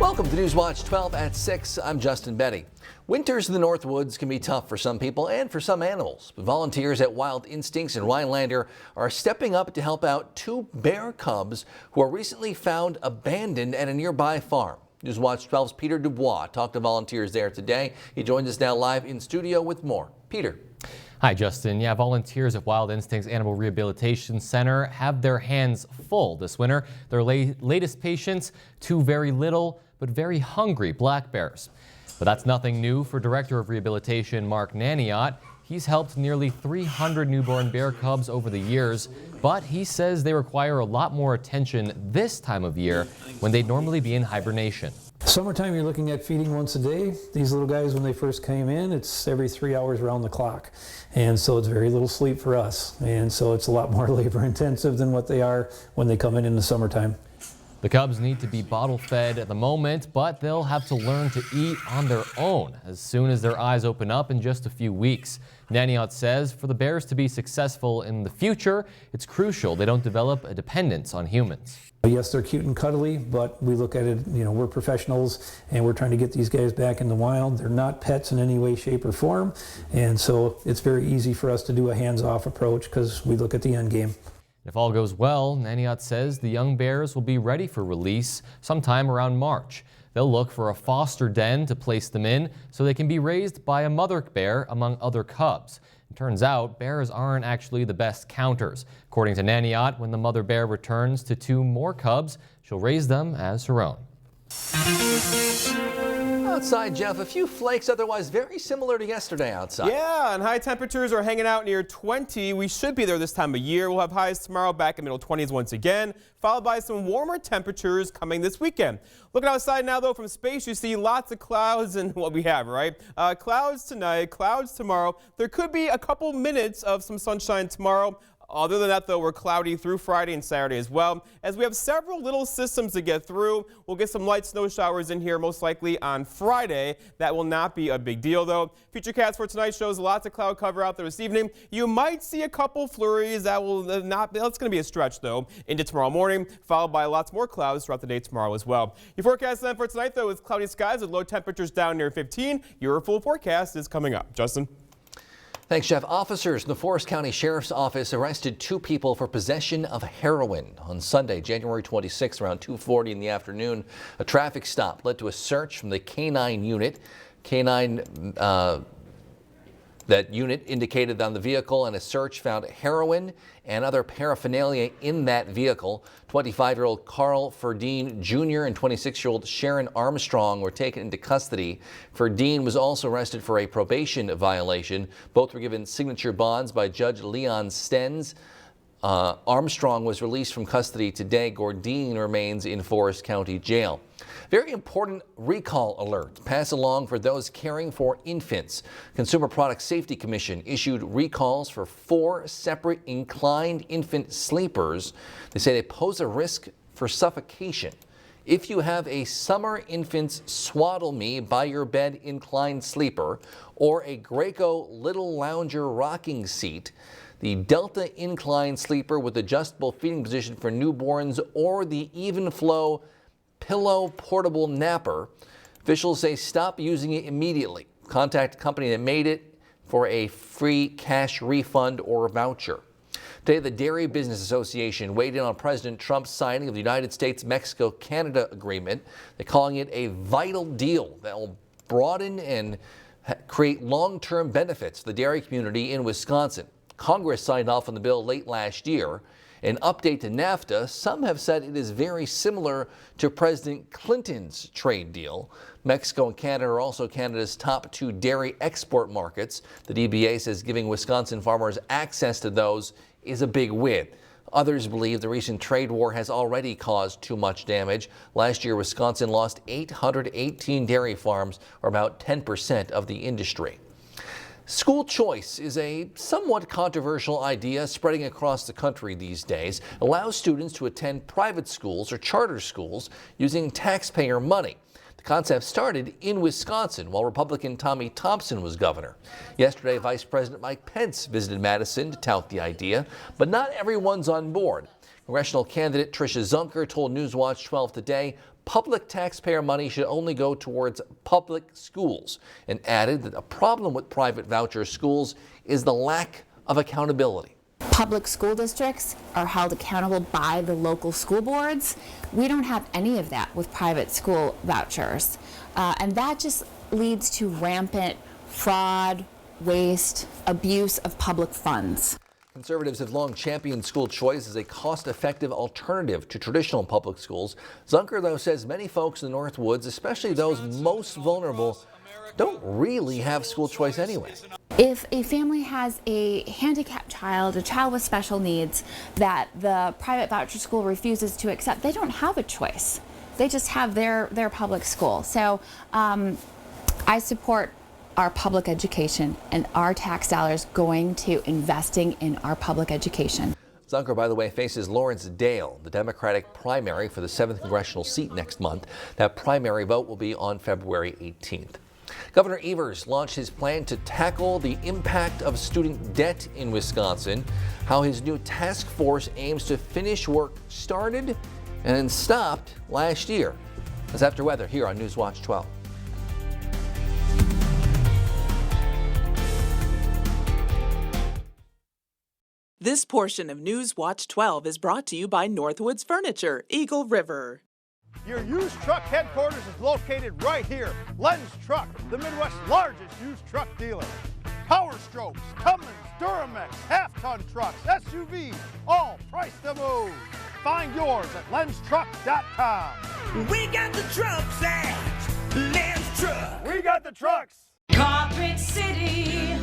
Welcome to Newswatch 12 at 6. I'm Justin Betty. Winters in the North Woods can be tough for some people and for some animals. But volunteers at Wild Instincts in Rhinelander are stepping up to help out two bear cubs who were recently found abandoned at a nearby farm. Newswatch 12's Peter Dubois talked to volunteers there today. He joins us now live in studio with more. Peter. Hi, Justin. Yeah, volunteers at Wild Instincts Animal Rehabilitation Center have their hands full this winter. Their latest patients, two very little but very hungry black bears. But that's nothing new for Director of Rehabilitation Mark Naniot. He's helped nearly 300 newborn bear cubs over the years, but he says they require a lot more attention this time of year when they'd normally be in hibernation. Summertime, you're looking at feeding once a day. These little guys, when they first came in, it's every 3 hours around the clock. And so it's very little sleep for us. And so it's a lot more labor intensive than what they are when they come in the summertime. The cubs need to be bottle fed at the moment, but they'll have to learn to eat on their own as soon as their eyes open up in just a few weeks. Naniot says for the bears to be successful in the future, it's crucial they don't develop a dependence on humans. Yes, they're cute and cuddly, but we look at it, we're professionals and we're trying to get these guys back in the wild. They're not pets in any way, shape, or form. And so it's very easy for us to do a hands-off approach because we look at the end game. If all goes well, Naniot says the young bears will be ready for release sometime around March. They'll look for a foster den to place them in so they can be raised by a mother bear among other cubs. It turns out bears aren't actually the best counters. According to Naniot, when the mother bear returns to two more cubs, she'll raise them as her own. Outside, Jeff, a few flakes, otherwise very similar to yesterday outside. Yeah, and high temperatures are hanging out near 20. We should be there this time of year. We'll have highs tomorrow back in middle 20s once again, followed by some warmer temperatures coming this weekend. Looking outside now, though, from space, you see lots of clouds and what we have, right? Clouds tonight, clouds tomorrow. There could be a couple minutes of some sunshine tomorrow. Other than that, though, we're cloudy through Friday and Saturday as well. As we have several little systems to get through, we'll get some light snow showers in here most likely on Friday. That will not be a big deal, though. Futurecast for tonight shows lots of cloud cover out there this evening. You might see a couple flurries. That's going to be a stretch, though, into tomorrow morning, followed by lots more clouds throughout the day tomorrow as well. Your forecast then for tonight, though, is cloudy skies with low temperatures down near 15. Your full forecast is coming up. Justin? Thanks, Jeff. Officers in the Forest County Sheriff's Office arrested two people for possession of heroin on Sunday, January 26, around 2:40 in the afternoon. A traffic stop led to a search from the K-9 unit. That unit indicated on the vehicle, and a search found heroin and other paraphernalia in that vehicle. 25-year-old Carl Ferdine Jr. and 26-year-old Sharon Armstrong were taken into custody. Ferdine was also arrested for a probation violation. Both were given signature bonds by Judge Leon Stenz. Armstrong was released from custody today. Gordine remains in Forest County Jail. Very important recall alert pass along for those caring for infants. Consumer Product Safety Commission issued recalls for 4 separate inclined infant sleepers. They say they pose a risk for suffocation. If you have a Summer Infants Swaddle Me by your bed inclined sleeper or a Graco Little Lounger rocking seat, the Delta Incline Sleeper with adjustable feeding position for newborns, or the Even Flow Pillow Portable Napper, officials say stop using it immediately. Contact the company that made it for a free cash refund or voucher. Today, the Dairy Business Association weighed in on President Trump's signing of the United States-Mexico-Canada agreement. They're calling it a vital deal that will broaden and create long-term benefits for the dairy community in Wisconsin. Congress signed off on the bill late last year. An update to NAFTA, some have said it is very similar to President Clinton's trade deal. Mexico and Canada are also Canada's top 2 dairy export markets. The DBA says giving Wisconsin farmers access to those is a big win. Others believe the recent trade war has already caused too much damage. Last year, Wisconsin lost 818 dairy farms, or about 10% of the industry. School choice is a somewhat controversial idea spreading across the country these days. It allows students to attend private schools or charter schools using taxpayer money. The concept started in Wisconsin while Republican Tommy Thompson was governor. Yesterday, Vice President Mike Pence visited Madison to tout the idea, but not everyone's on board. Congressional candidate Tricia Zunker told Newswatch 12 today public taxpayer money should only go towards public schools, and added that a problem with private voucher schools is the lack of accountability. Public school districts are held accountable by the local school boards. We don't have any of that with private school vouchers. And that just leads to rampant fraud, waste, abuse of public funds. Conservatives have long championed school choice as a cost-effective alternative to traditional public schools. Zunker, though, says many folks in the Northwoods, especially those most vulnerable, don't really have school choice anyway. If a family has a handicapped child, a child with special needs, that the private voucher school refuses to accept, they don't have a choice. They just have their public school. So I support our public education and our tax dollars going to investing in our public education. Zunker, by the way, faces Lawrence Dale, the Democratic primary for the 7th congressional seat next month. That primary vote will be on February 18th. Governor Evers launched his plan to tackle the impact of student debt in Wisconsin, how his new task force aims to finish work started and stopped last year. That's after weather here on Newswatch 12. This portion of Newswatch 12 is brought to you by Northwoods Furniture, Eagle River. Your used truck headquarters is located right here. Len's Truck, the Midwest's largest used truck dealer. Power Strokes, Cummins, Duramex, half-ton trucks, SUVs, all priced to move. Find yours at lenstruck.com. We got the trucks at Len's Truck. We got the trucks. Carpet City.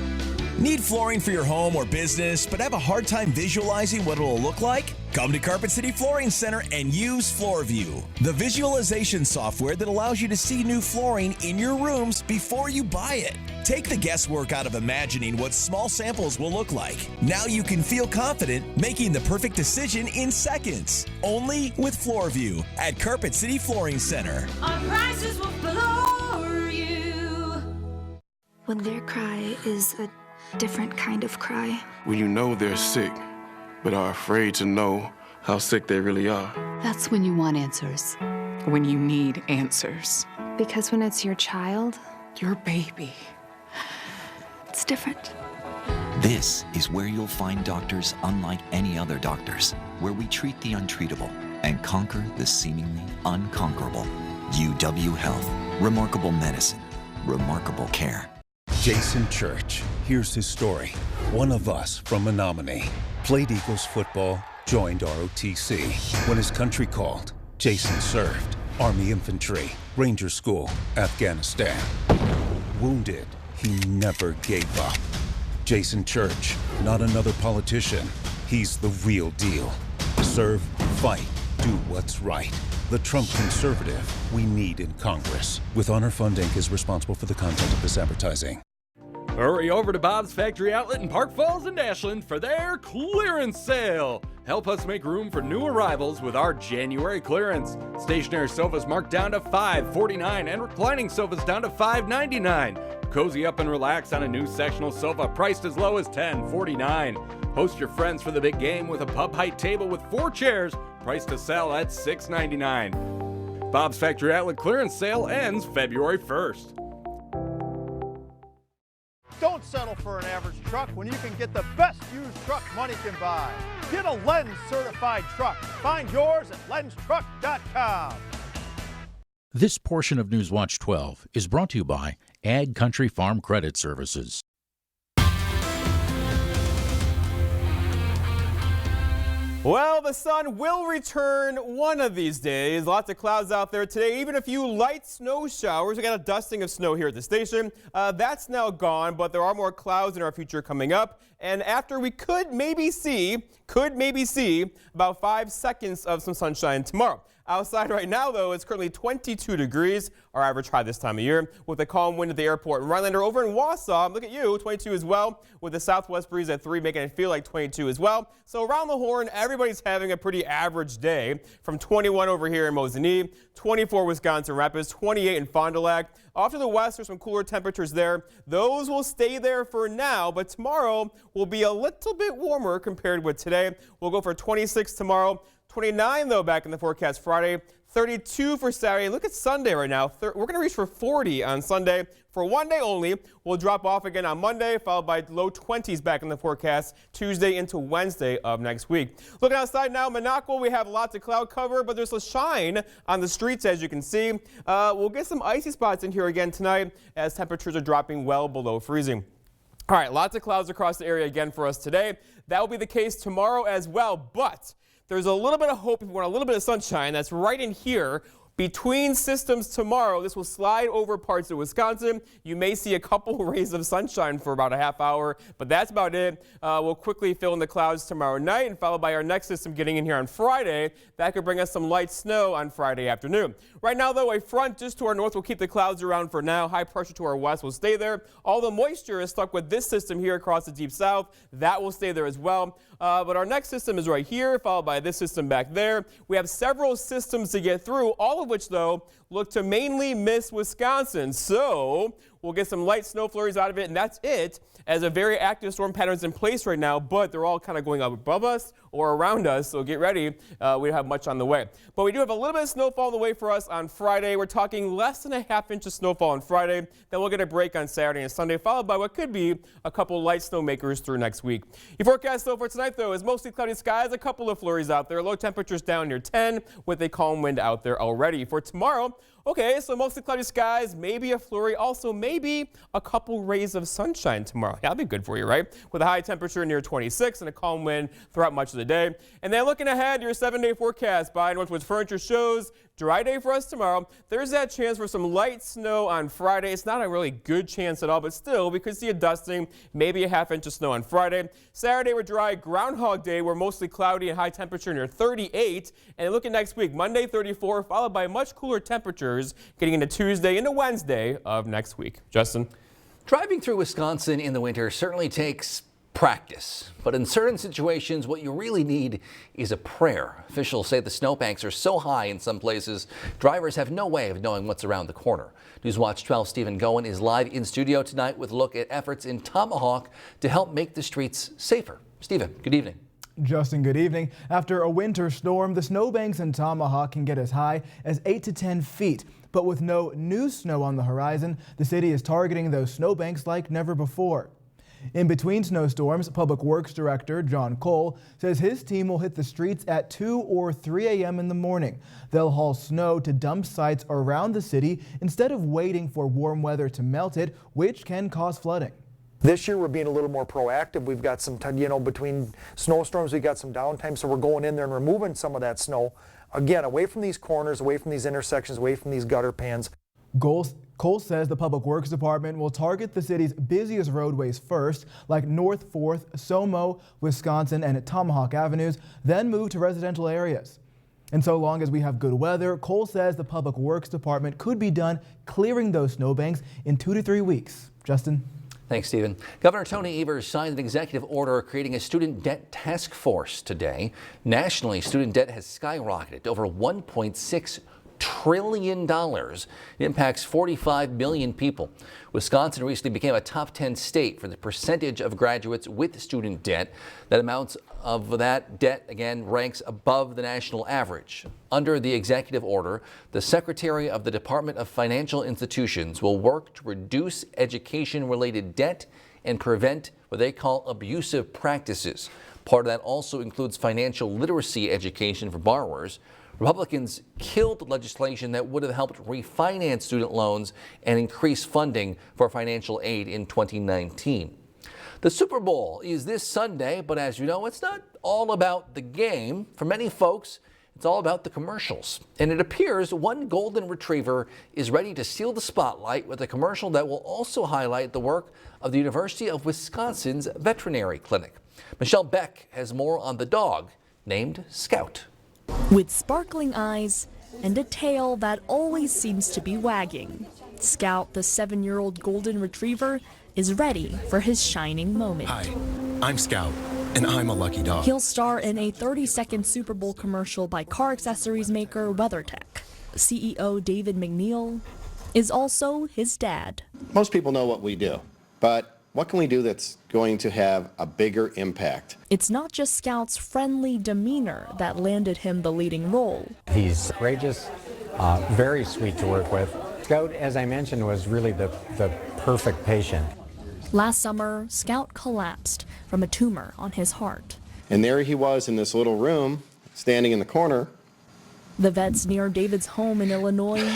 Need flooring for your home or business, but have a hard time visualizing what it'll look like? Come to Carpet City Flooring Center and use FloorView, the visualization software that allows you to see new flooring in your rooms before you buy it. Take the guesswork out of imagining what small samples will look like. Now you can feel confident making the perfect decision in seconds. Only with FloorView at Carpet City Flooring Center. Our prices will floor you. When their cry is a different kind of cry. When you know they're sick, but are afraid to know how sick they really are. That's when you want answers. When you need answers. Because when it's your child, your baby, it's different. This is where you'll find doctors unlike any other doctors, where we treat the untreatable and conquer the seemingly unconquerable. UW Health. Remarkable medicine. Remarkable care. Jason Church, here's his story. One of us from Menominee. Played Eagles football, joined ROTC. When his country called, Jason served. Army Infantry, Ranger School, Afghanistan. Wounded, he never gave up. Jason Church, not another politician. He's the real deal. Serve, fight, do what's right. The Trump conservative we need in Congress. With Honor Fund Inc. is responsible for the content of this advertising. Hurry over to Bob's Factory Outlet in Park Falls and Ashland for their clearance sale. Help us make room for new arrivals with our January clearance. Stationary sofas marked down to $5.49 and reclining sofas down to $5.99. Cozy up and relax on a new sectional sofa priced as low as $10.49. Host your friends for the big game with a pub height table with 4 chairs priced to sell at $6.99. Bob's Factory Outlet clearance sale ends February 1st. Don't settle for an average truck when you can get the best used truck money can buy. Get a Lens certified truck. Find yours at lenstruck.com. This portion of Newswatch 12 is brought to you by Ag Country Farm Credit Services. Well, the sun will return one of these days. Lots of clouds out there today, even a few light snow showers. We got a dusting of snow here at the station. That's now gone, but there are more clouds in our future coming up. And after we could maybe see about 5 seconds of some sunshine tomorrow. Outside right now, though, it's currently 22 degrees, our average high this time of year, with a calm wind at the airport. Rhinelander over in Wausau, look at you, 22 as well, with the southwest breeze at 3, making it feel like 22 as well. So around the horn, everybody's having a pretty average day. From 21 over here in Mosinee, 24 Wisconsin Rapids, 28 in Fond du Lac. Off to the west, there's some cooler temperatures there. Those will stay there for now, but tomorrow will be a little bit warmer compared with today. We'll go for 26 tomorrow. 29, though, back in the forecast Friday. 32 for Saturday. Look at Sunday right now. We're going to reach for 40 on Sunday for one day only. We'll drop off again on Monday, followed by low 20s back in the forecast Tuesday into Wednesday of next week. Looking outside now, Monaco, we have lots of cloud cover, but there's a shine on the streets, as you can see. We'll get some icy spots in here again tonight as temperatures are dropping well below freezing. All right, lots of clouds across the area again for us today. That will be the case tomorrow as well, but there's a little bit of hope if you want a little bit of sunshine. That's right in here. Between systems tomorrow, this will slide over parts of Wisconsin. You may see a couple rays of sunshine for about a half hour, but that's about it. We'll quickly fill in the clouds tomorrow night, and followed by our next system getting in here on Friday. That could bring us some light snow on Friday afternoon. Right now, though, a front just to our north will keep the clouds around for now. High pressure to our west will stay there. All the moisture is stuck with this system here across the deep south. That will stay there as well. But our next system is right here, followed by this system back there. We have several systems to get through, all of which, though, look to mainly miss Wisconsin. So we'll get some light snow flurries out of it, and that's it, as a very active storm pattern is in place right now, but they're all kind of going up above us or around us, so get ready. We don't have much on the way. But we do have a little bit of snowfall on the way for us on Friday. We're talking less than a half inch of snowfall on Friday. Then we'll get a break on Saturday and Sunday, followed by what could be a couple light snow makers through next week. Your forecast, though, for tonight, though, is mostly cloudy skies, a couple of flurries out there, low temperatures down near 10 with a calm wind out there already. For tomorrow, okay, so mostly cloudy skies, maybe a flurry, also maybe a couple rays of sunshine tomorrow. That'll be good for you, right? With a high temperature near 26 and a calm wind throughout much of the day. And then looking ahead, your 7-day forecast by Northwoods Furniture shows dry day for us tomorrow. There's that chance for some light snow on Friday. It's not a really good chance at all, but still, we could see a dusting, maybe a half inch of snow on Friday. Saturday, we're dry. Groundhog Day, we're mostly cloudy and high temperature near 38. And look at next week, Monday 34, followed by much cooler temperatures getting into Tuesday into Wednesday of next week. Justin? Driving through Wisconsin in the winter certainly takes practice, but in certain situations, what you really need is a prayer. Officials say the snowbanks are so high in some places, drivers have no way of knowing what's around the corner. Newswatch 12's Stephen Goen is live in studio tonight with a look at efforts in Tomahawk to help make the streets safer. Stephen, good evening. Justin, good evening. After a winter storm, the snowbanks in Tomahawk can get as high as 8 to 10 feet. But with no new snow on the horizon, the city is targeting those snowbanks like never before. In between snowstorms, Public Works Director John Cole says his team will hit the streets at 2 or 3 a.m. in the morning. They'll haul snow to dump sites around the city instead of waiting for warm weather to melt it, which can cause flooding. This year we're being a little more proactive. We've got some, between snowstorms, we've got some downtime, so we're going in there and removing some of that snow. Again, away from these corners, away from these intersections, away from these gutter pans. Cole says the Public Works Department will target the city's busiest roadways first, like North 4th, Somo, Wisconsin, and Tomahawk Avenues, then move to residential areas. And so long as we have good weather, Cole says the Public Works Department could be done clearing those snowbanks in 2 to 3 weeks. Justin? Thanks, Stephen. Governor Tony Evers signed an executive order creating a student debt task force today. Nationally, student debt has skyrocketed to over $1.6 trillion. It impacts 45 million people. Wisconsin recently became a top 10 state for the percentage of graduates with student debt. That amount of that debt, again, ranks above the national average. Under the executive order, the Secretary of the Department of Financial Institutions will work to reduce education-related debt and prevent what they call abusive practices. Part of that also includes financial literacy education for borrowers. Republicans killed legislation that would have helped refinance student loans and increase funding for financial aid in 2019. The Super Bowl is this Sunday, but as you know, it's not all about the game. For many folks, it's all about the commercials. And it appears one golden retriever is ready to steal the spotlight with a commercial that will also highlight the work of the University of Wisconsin's veterinary clinic. Michelle Beck has more on the dog named Scout. With sparkling eyes and a tail that always seems to be wagging, Scout, the 7-year-old golden retriever, is ready for his shining moment. Hi, I'm Scout, and I'm a lucky dog. He'll star in a 30-second Super Bowl commercial by car accessories maker WeatherTech. CEO David McNeil is also his dad. Most people know what we do, but What can we do that's going to have a bigger impact? It's not just Scout's friendly demeanor that landed him the leading role. He's courageous, very sweet to work with. Scout, as I mentioned, was really the perfect patient. Last summer, Scout collapsed from a tumor on his heart. And there he was in this little room, standing in the corner. The vets near David's home in Illinois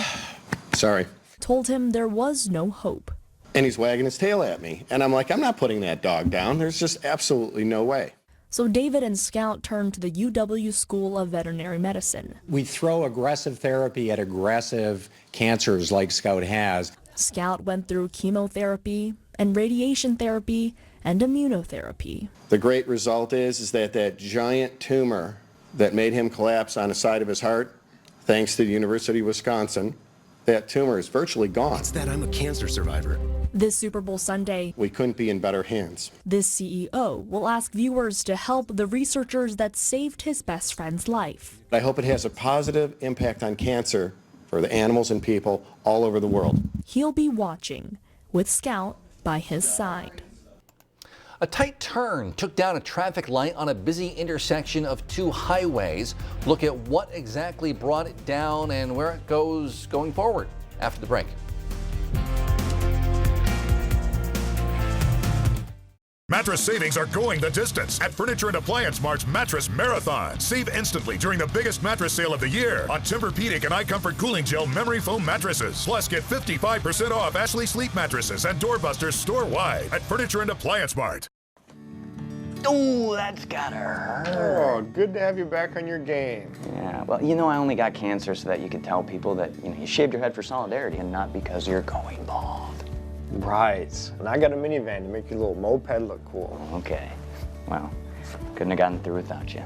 told him there was no hope. And he's wagging his tail at me. And I'm like, I'm not putting that dog down. There's just absolutely no way. So David and Scout turned to the UW School of Veterinary Medicine. We throw aggressive therapy at aggressive cancers like Scout has. Scout went through chemotherapy and radiation therapy and immunotherapy. The great result is that that giant tumor that made him collapse on the side of his heart, thanks to the University of Wisconsin, that tumor is virtually gone. It's that I'm a cancer survivor. This Super Bowl Sunday, we couldn't be in better hands. This CEO will ask viewers to help the researchers that saved his best friend's life. I hope it has a positive impact on cancer for the animals and people all over the world. He'll be watching with Scout by his side. A tight turn took down a traffic light on a busy intersection of two highways. Look at what exactly brought it down and where it goes going forward after the break. Mattress savings are going the distance at Furniture and Appliance Mart's Mattress Marathon. Save instantly during the biggest mattress sale of the year on Tempur-Pedic and iComfort Cooling Gel memory foam mattresses. Plus, get 55% off Ashley Sleep mattresses and doorbusters store-wide at Furniture and Appliance Mart. Oh, that's gotta hurt. Oh, good to have you back on your game. Yeah, well, you know, I only got cancer so that you could tell people that, you know, you shaved your head for solidarity and not because you're going bald. Right. And I got a minivan to make your little moped look cool. Okay. Well, couldn't have gotten through without you.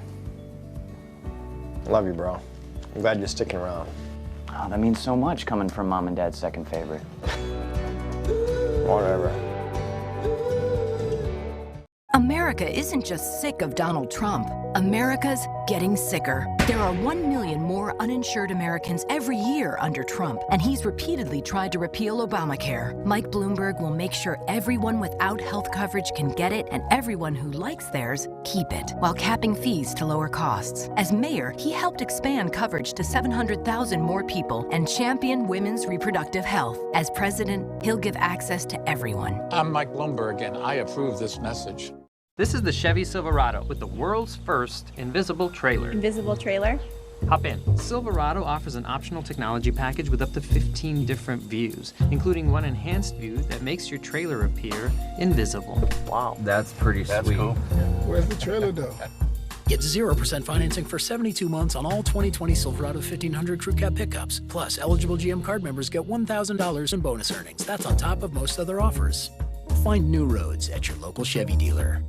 Love you, bro. I'm glad you're sticking around. Oh, that means so much coming from Mom and Dad's second favorite. Whatever. America isn't just sick of Donald Trump. America's getting sicker. There are 1 million more uninsured Americans every year under Trump, and he's repeatedly tried to repeal Obamacare. Mike Bloomberg will make sure everyone without health coverage can get it, and everyone who likes theirs, keep it, while capping fees to lower costs. As mayor, he helped expand coverage to 700,000 more people and champion women's reproductive health. As president, he'll give access to everyone. I'm Mike Bloomberg, and I approve this message. This is the Chevy Silverado with the world's first invisible trailer. Invisible trailer? Hop in. Silverado offers an optional technology package with up to 15 different views, including one enhanced view that makes your trailer appear invisible. Wow. That's pretty sweet. Cool. Where's the trailer though? Get 0% financing for 72 months on all 2020 Silverado 1500 Crew Cab pickups. Plus, eligible GM card members get $1,000 in bonus earnings. That's on top of most other offers. Find new roads at your local Chevy dealer.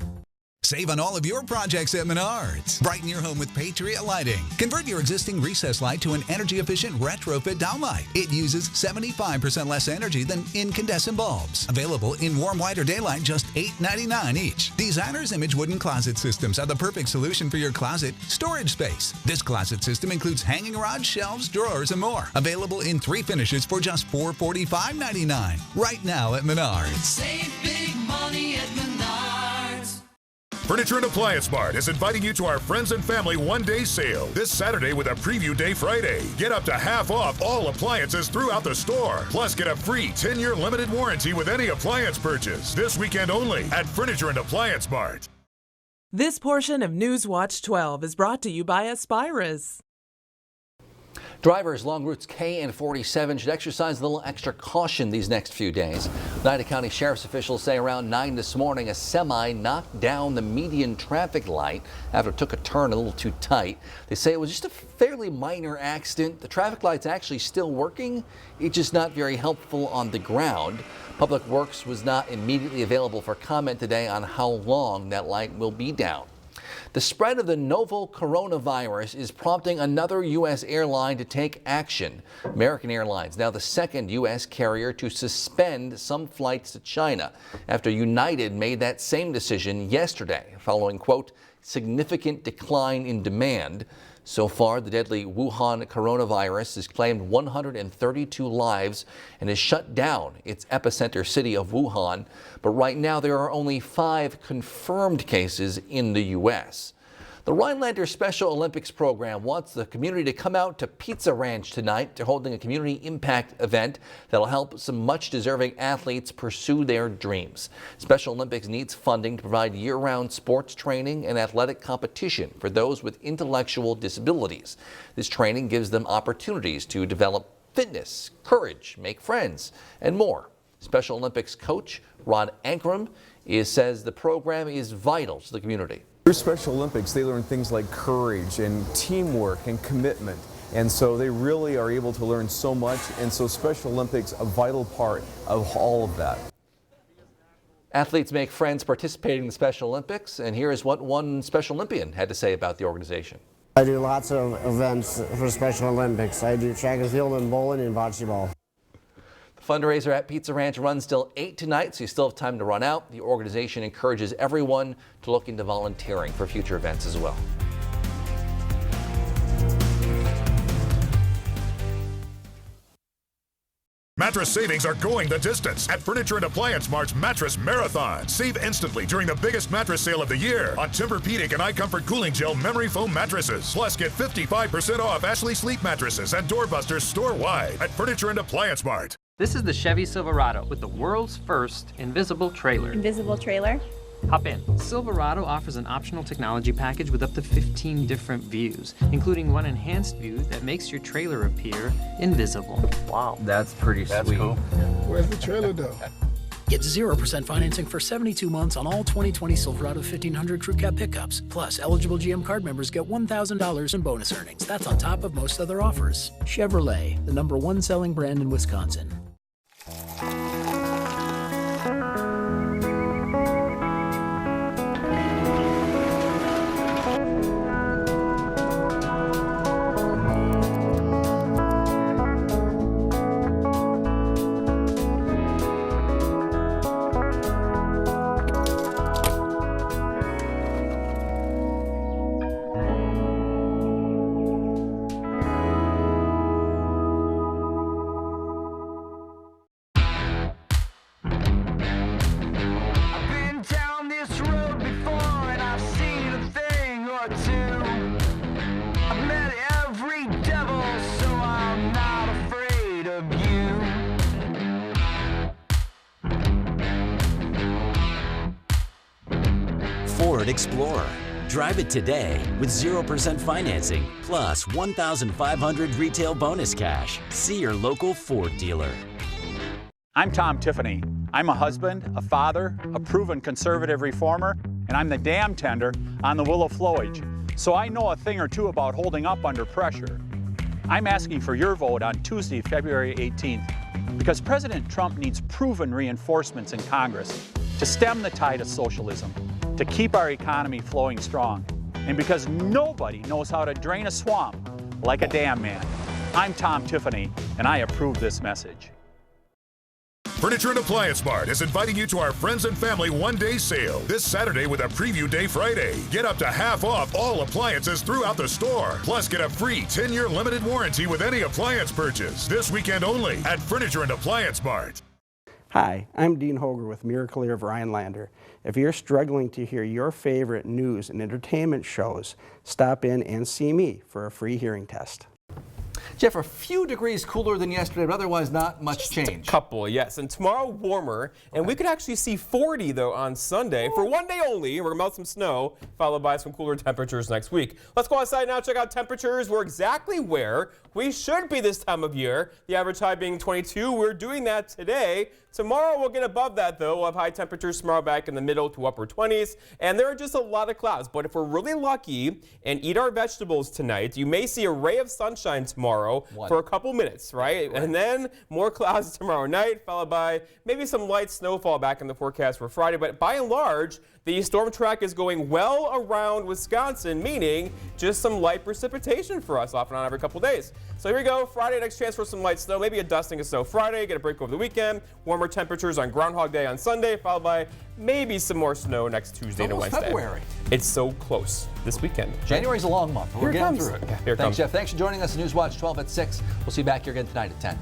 Save on all of your projects at Menards. Brighten your home with Patriot Lighting. Convert your existing recessed light to an energy-efficient retrofit downlight. It uses 75% less energy than incandescent bulbs. Available in warm white or daylight, just $8.99 each. Designer's Image wooden closet systems are the perfect solution for your closet storage space. This closet system includes hanging rods, shelves, drawers, and more. Available in 3 finishes for just $445.99. Right now at Menards. Save big money at Menards. Furniture and Appliance Mart is inviting you to our Friends and Family one-day sale this Saturday with a Preview Day Friday. Get up to half off all appliances throughout the store. Plus, get a free 10-year limited warranty with any appliance purchase. This weekend only at Furniture and Appliance Mart. This portion of Newswatch 12 is brought to you by Aspirus. Drivers along routes K and 47 should exercise a little extra caution these next few days. Oneida County Sheriff's officials say around 9 this morning, a semi knocked down the median traffic light after it took a turn a little too tight. They say it was just a fairly minor accident. The traffic light's actually still working. It's just not very helpful on the ground. Public Works was not immediately available for comment today on how long that light will be down. The spread of the novel coronavirus is prompting another U.S. airline to take action. American Airlines, now the second U.S. carrier to suspend some flights to China after United made that same decision yesterday following, quote, significant decline in demand. So far, the deadly Wuhan coronavirus has claimed 132 lives and has shut down its epicenter city of Wuhan. But right now, there are only 5 confirmed cases in the U.S. The Rhinelander Special Olympics program wants the community to come out to Pizza Ranch tonight. They're holding a community impact event that'll help some much-deserving athletes pursue their dreams. Special Olympics needs funding to provide year-round sports training and athletic competition for those with intellectual disabilities. This training gives them opportunities to develop fitness, courage, make friends, and more. Special Olympics coach Ron Ankrum says the program is vital to the community. Through Special Olympics, they learn things like courage and teamwork and commitment. And so they really are able to learn so much. And so Special Olympics, a vital part of all of that. Athletes make friends participating in the Special Olympics. And here is what one Special Olympian had to say about the organization. I do lots of events for Special Olympics. I do track and field and bowling and bocce ball. The fundraiser at Pizza Ranch runs till 8 tonight, so you still have time to run out. The organization encourages everyone to look into volunteering for future events as well. Mattress savings are going the distance at Furniture and Appliance Mart's Mattress Marathon. Save instantly during the biggest mattress sale of the year on Tempur-Pedic and iComfort Cooling Gel memory foam mattresses. Plus, get 55% off Ashley Sleep mattresses and doorbusters store-wide at Furniture and Appliance Mart. This is the Chevy Silverado with the world's first invisible trailer. Invisible trailer? Hop in. Silverado offers an optional technology package with up to 15 different views, including one enhanced view that makes your trailer appear invisible. Wow. That's pretty sweet. Cool. Where's the trailer though? Get 0% financing for 72 months on all 2020 Silverado 1500 Crew Cab pickups. Plus, eligible GM card members get $1,000 in bonus earnings. That's on top of most other offers. Chevrolet, the #1 selling brand in Wisconsin. Explorer. Drive it today with 0% financing plus 1,500 retail bonus cash. See your local Ford dealer. I'm Tom Tiffany. I'm a husband, a father, a proven conservative reformer, and I'm the dam tender on the Willow Flowage. So I know a thing or two about holding up under pressure. I'm asking for your vote on Tuesday, February 18th, because President Trump needs proven reinforcements in Congress to stem the tide of socialism, to keep our economy flowing strong, and because nobody knows how to drain a swamp like a dam man. I'm Tom Tiffany, and I approve this message. Furniture and Appliance Mart is inviting you to our Friends and Family one-day sale this Saturday with a Preview Day Friday. Get up to half off all appliances throughout the store. Plus, get a free 10-year limited warranty with any appliance purchase. This weekend only at Furniture and Appliance Mart. Hi, I'm Dean Hoger with Miracle of Rhinelander. If you're struggling to hear your favorite news and entertainment shows, stop in and see me for a free hearing test. Jeff, a few degrees cooler than yesterday, but otherwise not much change. A couple, yes. And tomorrow warmer, and we could actually see 40 though on Sunday for one day only. We're gonna melt some snow, followed by some cooler temperatures next week. Let's go outside now, check out temperatures. We're exactly where we should be this time of year. The average high being 22. We're doing that today. Tomorrow we'll get above that though. We'll have high temperatures tomorrow back in the middle to upper 20s. And there are just a lot of clouds. But if we're really lucky and eat our vegetables tonight, you may see a ray of sunshine tomorrow for a couple minutes, right? And then more clouds tomorrow night, followed by maybe some light snowfall back in the forecast for Friday. But by and large, The storm track is going well around Wisconsin, meaning just some light precipitation for us off and on every couple days. So here we go. Friday, next chance for some light snow, maybe a dusting of snow Friday, get a break over the weekend. Warmer temperatures on Groundhog Day on Sunday, followed by maybe some more snow next Tuesday to Wednesday. February. It's so close this weekend. January's a long month, but we're getting through it. Here it Thanks, comes. Jeff. Thanks for joining us. Newswatch 12 at 6. We'll see you back here again tonight at 10.